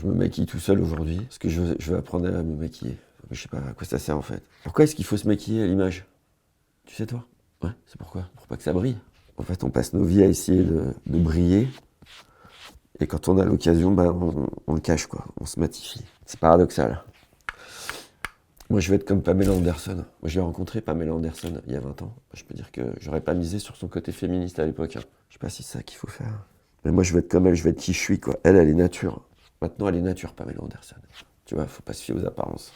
Je me maquille tout seul aujourd'hui, parce que je veux apprendre à me maquiller. Je sais pas à quoi ça sert en fait. Pourquoi est-ce qu'il faut se maquiller à l'image? Tu sais toi? Ouais, c'est pourquoi? Pour pas que ça brille. En fait, on passe nos vies à essayer de briller. Et quand on a l'occasion, bah, on le cache, quoi. On se matifie. C'est paradoxal. Moi, je vais être comme Pamela Anderson. Moi, j'ai rencontré Pamela Anderson il y a 20 ans. Je peux dire que j'aurais pas misé sur son côté féministe à l'époque. Je sais pas si c'est ça qu'il faut faire. Mais moi, je vais être comme elle, je vais être qui je suis, quoi. Elle est nature. Maintenant, elle est nature, Pamela Anderson. Tu vois, faut pas se fier aux apparences.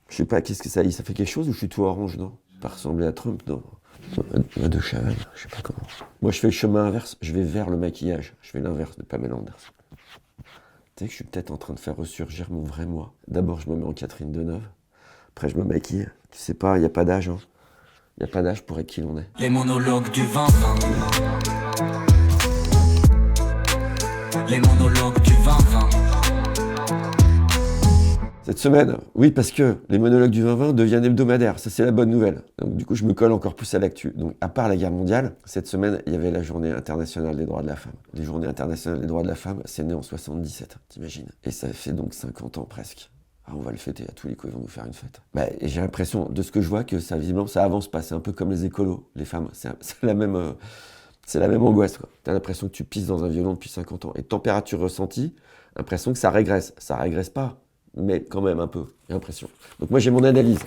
Je sais pas, qu'est-ce que ça y est, ça fait quelque chose ou je suis tout orange, non? Pas ressembler à Trump, non. De Chavannes, je sais pas comment. Moi, je fais le chemin inverse, je vais vers le maquillage. Je fais l'inverse de Pamela Anderson. Tu sais que je suis peut-être en train de faire ressurgir mon vrai moi. D'abord, je me mets en Catherine Deneuve. Après, je me maquille. Tu sais pas, il n'y a pas d'âge. Hein. Il n'y a pas d'âge pour être qui l'on est. Les monologues du 20-20. Les monologues du 20-20. Cette semaine, oui, parce que les monologues du 20-20 deviennent hebdomadaires. Ça, c'est la bonne nouvelle. Donc, du coup, je me colle encore plus à l'actu. Donc, à part la guerre mondiale, cette semaine, il y avait la journée internationale des droits de la femme. Les journées internationales des droits de la femme, c'est né en 77, t'imagines? Et ça fait donc 50 ans presque. Ah, on va le fêter, à tous les coups, ils vont nous faire une fête. Bah, et j'ai l'impression, de ce que je vois, que ça, visiblement, ça avance pas. C'est un peu comme les écolos, les femmes. C'est la même angoisse, quoi. T'as l'impression que tu pisses dans un violon depuis 50 ans. Et température ressentie, l'impression que ça régresse. Ça régresse pas, mais quand même un peu, j'ai l'impression. Donc moi, j'ai mon analyse.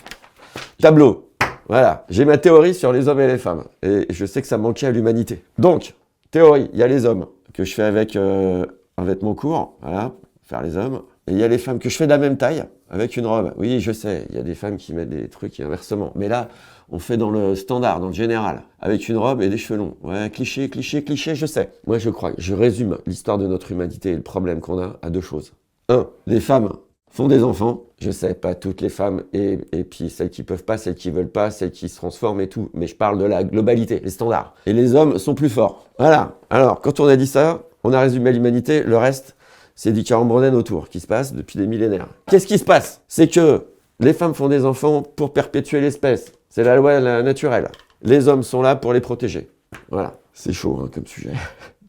Tableau. Voilà. J'ai ma théorie sur les hommes et les femmes. Et je sais que ça manquait à l'humanité. Donc, théorie, il y a les hommes que je fais avec un vêtement court, voilà, faire les hommes. Et il y a les femmes que je fais de la même taille, avec une robe. Oui, je sais, il y a des femmes qui mettent des trucs et inversement. Mais là, on fait dans le standard, dans le général, avec une robe et des cheveux longs. Ouais, cliché, cliché, cliché, je sais. Moi, je crois, je résume l'histoire de notre humanité et le problème qu'on a à deux choses. Un, les femmes font des enfants. Je sais, pas toutes les femmes, et puis celles qui peuvent pas, celles qui veulent pas, celles qui se transforment et tout. Mais je parle de la globalité, les standards. Et les hommes sont plus forts. Voilà. Alors, quand on a dit ça, on a résumé l'humanité, le reste, c'est du carambronen autour qui se passe depuis des millénaires. Qu'est-ce qui se passe? C'est que les femmes font des enfants pour perpétuer l'espèce. C'est la loi naturelle. Les hommes sont là pour les protéger. Voilà. C'est chaud hein, comme sujet.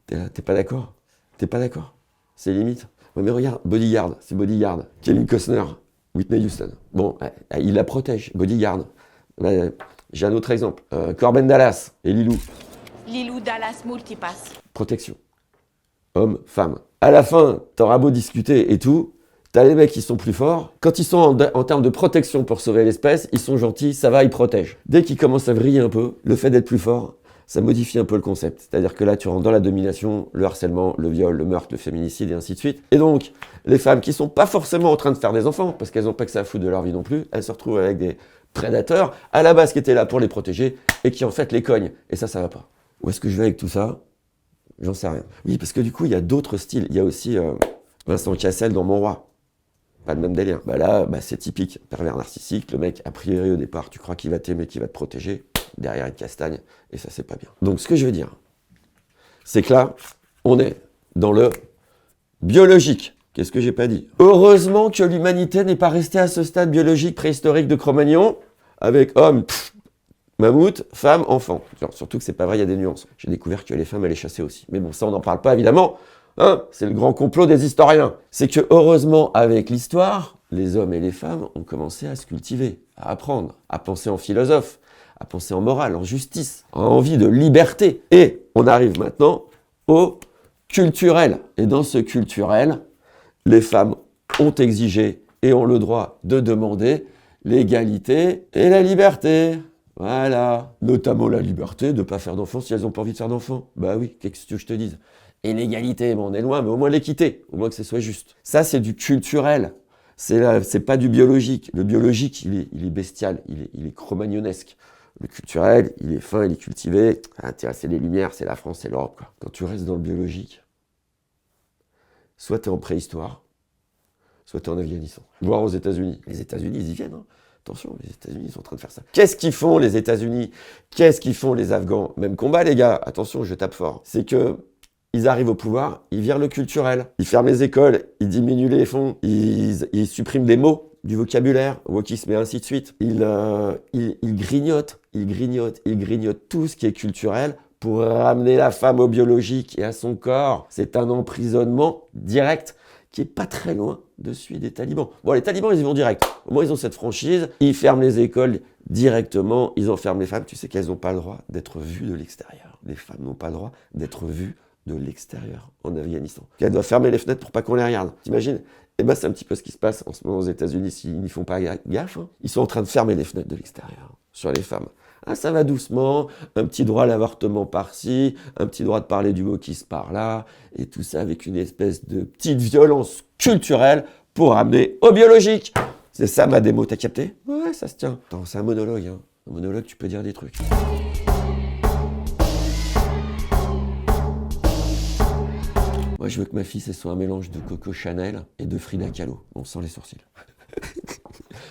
T'es pas d'accord? T'es pas d'accord? C'est limite. Ouais, mais regarde, Bodyguard, c'est Bodyguard. Kevin Costner, Whitney Houston. Bon, il la protège, Bodyguard. J'ai un autre exemple. Corben Dallas et Lilou. Lilou Dallas Multipass. Protection. Homme, femme. À la fin, t'auras beau discuter et tout, t'as les mecs qui sont plus forts. Quand ils sont en termes de protection pour sauver l'espèce, ils sont gentils, ça va, ils protègent. Dès qu'ils commencent à vriller un peu, le fait d'être plus fort, ça modifie un peu le concept. C'est-à-dire que là, tu rentres dans la domination, le harcèlement, le viol, le meurtre, le féminicide et ainsi de suite. Et donc, les femmes qui sont pas forcément en train de faire des enfants, parce qu'elles n'ont pas que ça à foutre de leur vie non plus, elles se retrouvent avec des prédateurs, à la base qui étaient là pour les protéger, et qui en fait les cognent. Et ça va pas. Où est-ce que je vais avec tout ça? J'en sais rien. Oui, parce que du coup, il y a d'autres styles. Il y a aussi Vincent Cassel dans Mon Roi. Pas le même délire. Bah là, c'est typique. Pervers narcissique. Le mec, a priori, au départ, tu crois qu'il va t'aimer, qu'il va te protéger. Derrière, il te castagne. Et ça, c'est pas bien. Donc, ce que je veux dire, c'est que là, on est dans le biologique. Qu'est-ce que j'ai pas dit? Heureusement que l'humanité n'est pas restée à ce stade biologique préhistorique de Cro-Magnon, avec homme, mammouth, femme, enfant. Genre, surtout que c'est pas vrai, il y a des nuances. J'ai découvert que les femmes allaient chasser aussi. Mais bon, ça, on n'en parle pas, évidemment. Hein, c'est le grand complot des historiens. C'est que, heureusement, avec l'histoire, les hommes et les femmes ont commencé à se cultiver, à apprendre, à penser en philosophe, à penser en morale, en justice, en envie de liberté. Et on arrive maintenant au culturel. Et dans ce culturel, les femmes ont exigé et ont le droit de demander l'égalité et la liberté. Voilà. Notamment la liberté de ne pas faire d'enfants si elles n'ont pas envie de faire d'enfants. Bah oui, qu'est-ce que je te dise? Et l'égalité, bon, on est loin, mais au moins l'équité, au moins que ce soit juste. Ça, c'est du culturel. C'est pas du biologique. Le biologique, il est bestial, il est cro-magnonesque. Le culturel, il est fin, il est cultivé. Ah, tiens, c'est les Lumières, c'est la France, c'est l'Europe, quoi. Quand tu restes dans le biologique, soit tu es en préhistoire, soit tu es en Afghanistan, voire aux États-Unis. Les États-Unis, ils y viennent, hein. Attention, les États-Unis, ils sont en train de faire ça. Qu'est-ce qu'ils font, les États-Unis? Qu'est-ce qu'ils font, les Afghans? Même combat, les gars. Attention, je tape fort. C'est que ils arrivent au pouvoir, ils virent le culturel. Ils ferment les écoles, ils diminuent les fonds, ils suppriment des mots du vocabulaire, wokisme et ainsi de suite. Ils grignotent tout ce qui est culturel pour ramener la femme au biologique et à son corps. C'est un emprisonnement direct qui est pas très loin de celui des talibans. Bon, les talibans, ils y vont direct. Au moins, ils ont cette franchise, ils ferment les écoles directement, ils enferment les femmes. Tu sais qu'elles n'ont pas le droit d'être vues de l'extérieur. Les femmes n'ont pas le droit d'être vues de l'extérieur en Afghanistan. Qu'elles doivent fermer les fenêtres pour pas qu'on les regarde. T'imagines? Eh ben, c'est un petit peu ce qui se passe en ce moment aux États-Unis s'ils n'y font pas gaffe. Hein. Ils sont en train de fermer les fenêtres de l'extérieur sur les femmes. Ah, ça va doucement, un petit droit à l'avortement par-ci, un petit droit de parler du wokisme par-là, et tout ça avec une espèce de petite violence culturelle pour amener au biologique. C'est ça ma démo, t'as capté? Ouais, ça se tient. Attends, c'est un monologue, hein. Un monologue, tu peux dire des trucs. Moi, je veux que ma fille, ce soit un mélange de Coco Chanel et de Frida Kahlo. Bon, sans les sourcils.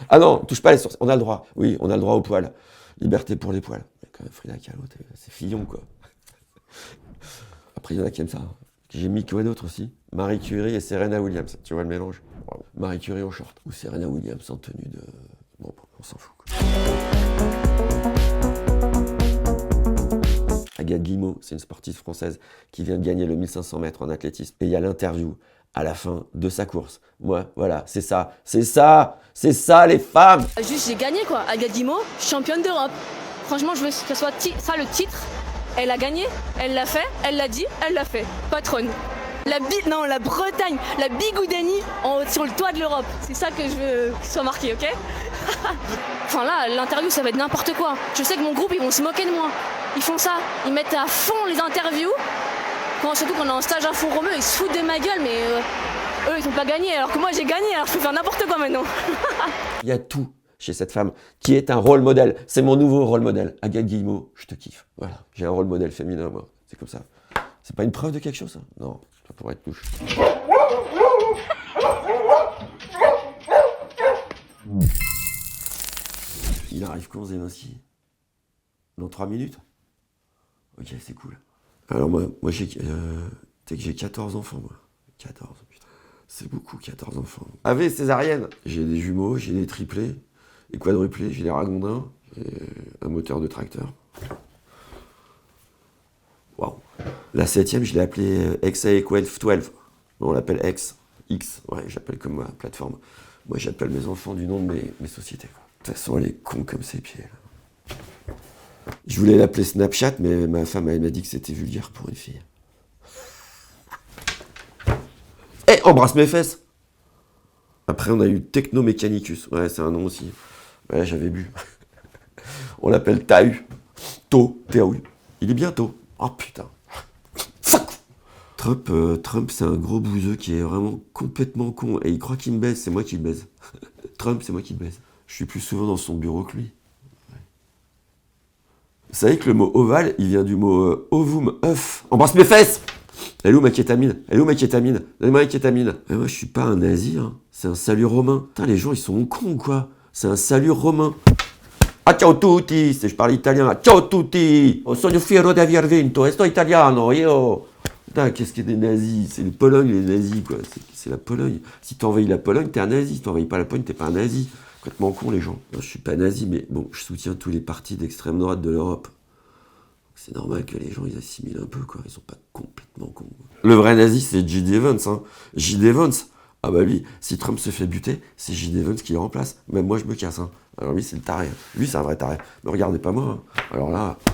Ah non, touche pas les sourcils. On a le droit. Oui, on a le droit aux poils. Liberté pour les poils. Mais quand même, Frida Kahlo, c'est Fillon, quoi. Après, il y en a qui aiment ça. J'ai mis quoi d'autre aussi? Marie Curie et Serena Williams. Tu vois le mélange? Wow. Marie Curie en short. Ou Serena Williams en tenue de... Bon, on s'en fout, quoi. Agathe Guillemot, c'est une sportive française qui vient de gagner le 1500 mètres en athlétisme. Et il y a l'interview à la fin de sa course. Moi, voilà, c'est ça les femmes. Juste, j'ai gagné quoi. Agathe Guillemot, championne d'Europe. Franchement, je veux que ce soit ça le titre. Elle a gagné, elle l'a fait, elle l'a dit, elle l'a fait. Patronne. La Bretagne, la Bigoudanie sur le toit de l'Europe. C'est ça que je veux qu'il soit marqué, ok? Enfin là, l'interview, ça va être n'importe quoi. Je sais que mon groupe, ils vont se moquer de moi. Ils font ça, ils mettent à fond les interviews. Surtout qu'on est en stage à fond romeu, ils se foutent de ma gueule, mais eux, ils n'ont pas gagné, alors que moi, j'ai gagné, alors je peux faire n'importe quoi maintenant. Il y a tout chez cette femme qui est un rôle modèle. C'est mon nouveau rôle modèle. Agathe Guillemot, je te kiffe. Voilà, j'ai un rôle modèle féminin, moi. C'est comme ça. C'est pas une preuve de quelque chose, ça? Non, ça pourrait être louche. Il arrive quand, Zelensky? Dans 3 minutes? Ok, c'est cool. Alors moi j'ai 14 enfants, moi. 14, putain. C'est beaucoup, 14 enfants. AV, césarienne. J'ai des jumeaux, j'ai des triplés, des quadruplés, j'ai des ragondins, j'ai un moteur de tracteur. Waouh. La 7e, je l'ai appelée XA12. On l'appelle X. Ouais, j'appelle comme ma plateforme. Moi, j'appelle mes enfants du nom de mes sociétés, quoi. De toute façon, elle est con comme ses pieds, là. Je voulais l'appeler Snapchat, mais ma femme, elle m'a dit que c'était vulgaire pour une fille. Eh, embrasse mes fesses! Après, on a eu Technomechanicus. Ouais, c'est un nom aussi. Ouais, j'avais bu. On l'appelle Tahu. T-A-U. Il est bientôt. Oh putain. Trump, c'est un gros bouseux qui est vraiment complètement con. Et il croit qu'il me baise, c'est moi qui le baise. Trump, c'est moi qui le baise. Je suis plus souvent dans son bureau que lui. Vous savez que le mot ovale, il vient du mot ovum, œuf. Embrasse mes fesses! Elle est où ma kétamine? Donnez-moi ma kétamine. Et moi, je suis pas un nazi, hein. C'est un salut romain. Putain, les gens, ils sont cons, quoi. C'est un salut romain. Ah, ciao tutti! Je parle italien. Ciao tutti! Oh, sono fiero di aver vinto. Sto italiano, io. Putain, qu'est-ce qu'il y a des nazis? C'est les Pologne, les nazis, quoi. C'est la Pologne. Si t'envahis la Pologne, t'es un nazi. Si t'envahis pas la Pologne, t'es pas un nazi. Complètement con, les gens. Moi, je suis pas nazi, mais bon, je soutiens tous les partis d'extrême droite de l'Europe. C'est normal que les gens, ils assimilent un peu, quoi. Ils sont pas complètement cons. Le vrai nazi, c'est J.D. Vance, hein. J.D. Vance. Ah bah lui, si Trump se fait buter, c'est J.D. Vance qui le remplace. Même moi, je me casse, hein. Alors lui, c'est le taré. Lui, c'est un vrai taré. Mais regardez pas moi, hein. Alors là, ça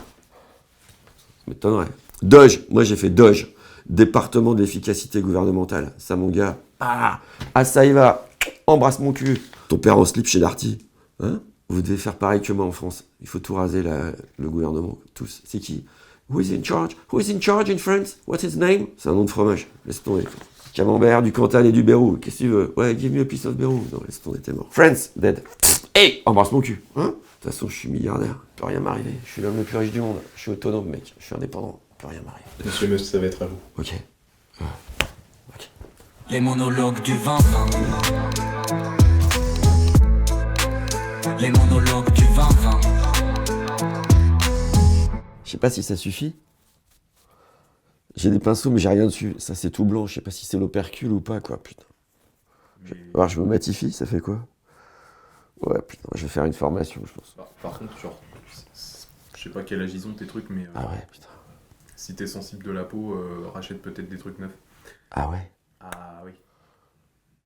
m'étonnerait. Doge. Moi, j'ai fait Doge. Département d'efficacité gouvernementale. Ça, mon gars. Ah, ça y va. Embrasse mon cul. Ton père en slip chez Darty. Hein? Vous devez faire pareil que moi en France. Il faut tout raser, le gouvernement. Tous. C'est qui? Who is in charge? Who is in charge in France? What's his name? C'est un nom de fromage. Laisse tomber. Camembert, du Cantal et du Bérou. Qu'est-ce que tu veux? Ouais, give me a piece of Bérou. Non, laisse tomber, t'es mort. France, dead. Hey, embrasse mon cul. Hein? De toute façon, je suis milliardaire. Il peut rien m'arriver. Je suis l'homme le plus riche du monde. Je suis autonome, mec. Je suis indépendant. Il peut rien m'arriver. Monsieur Meuse, ça va être à vous. Ok. Les monologues du 20-20. Les monologues du 20-20. Je sais pas si ça suffit. J'ai des pinceaux, mais j'ai rien dessus. Ça, c'est tout blanc. Je sais pas si c'est l'opercule ou pas, quoi. Putain. Alors, je me matifie, ça fait quoi? Ouais, putain, je vais faire une formation, je pense. Par contre, genre, je sais pas quel âge ils ont tes trucs, mais Ah ouais, putain. si t'es sensible de la peau, rachète peut-être des trucs neufs. Ah ouais. Ah oui.